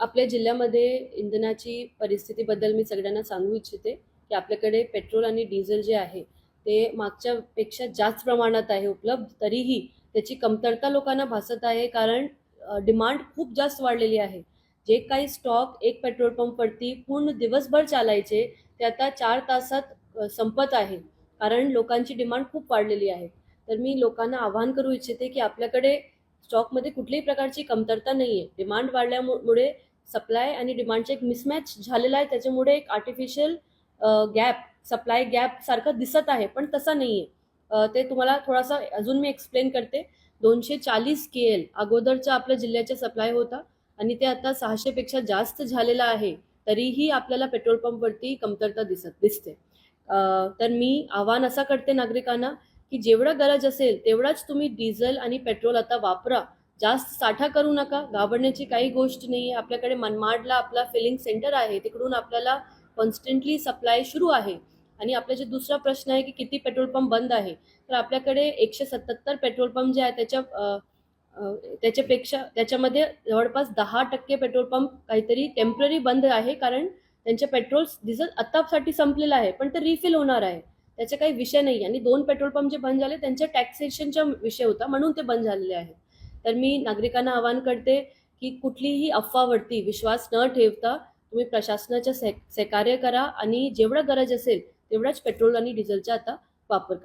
आपल्या जिल्ह्यामध्ये इंधनाची परिस्थितीबद्दल मी सगळ्यांना सांगू इच्छिते की आपल्याकडे पेट्रोल आणि डिझेल जे आहे ते मागच्यापेक्षा जास्त प्रमाणात आहे उपलब्ध, तरीही त्याची कमतरता लोकांना भासत आहे. कारण डिमांड खूप जास्त वाढलेली आहे. जे काही स्टॉक एक पेट्रोल पंपवरती पूर्ण दिवसभर चालायचे ते आता 4 तासात संपत आहे, कारण लोकांची डिमांड खूप वाढलेली आहे. तर मी लोकांना आवाहन करू इच्छिते की आपल्याकडे स्टॉकमध्ये कुठल्याही प्रकारची कमतरता नाही आहे. डिमांड वाढल्यामुळे सप्लाय आणि डिमांडचा एक मिसमॅच झालेला आहे. त्याच्यामुळे एक आर्टिफिशियल गॅप, सप्लाय गॅप सारखा दिसत आहे, पण तसा नाही आहे. ते तुम्हाला थोडासा अजून मी एक्सप्लेन करते. 240 KL अगोदरच्या आपल्या जिल्ह्याच्या सप्लाय होता आणि ते आता 600 पेक्षा जास्त झालेला आहे. तरीही आपल्याला पेट्रोल पंपवरती कमतरता दिसते. तर मी आवाहन असा करते नागरिकांना की जेवढं गरज असेल तेवढाच तुम्ही डिझेल आणि पेट्रोल आता वापरा. जास्त साठा करू नका. घाबरण्याची काही गोष्ट नाही आहे. आपल्याकडे मनमाडला आपला फिलिंग सेंटर आहे, तिकडून आपल्याला कॉन्स्टंटली सप्लाय सुरू आहे. आणि आपला जे दुसरा प्रश्न आहे की किती पेट्रोल पंप बंद आहे, तर आपल्याकडे 177 पेट्रोल पंप जे आहे त्याच्यापेक्षा त्याच्यामध्ये जवळपास 10% पेट्रोल पंप काहीतरी टेम्पररी बंद आहे, कारण त्यांचे पेट्रोल डिझेल आत्तासाठी संपलेलं आहे, पण ते रिफिल होणार आहे. त्याचा काही विषय नाही. आणि 2 पेट्रोल पंप जे बंद झाले त्यांच्या टॅक्सेशनचा विषय होता, म्हणून ते बंद झालेले आहेत. तर मी नागरिकांना आवाहन करते की कुठलीही अफवावरती विश्वास न ठेवता तुम्ही प्रशासनाच्या सहकार्य करा आणि जेवढं गरज असेल तेवढाच पेट्रोल आणि डिझेलचा आता वापर करा.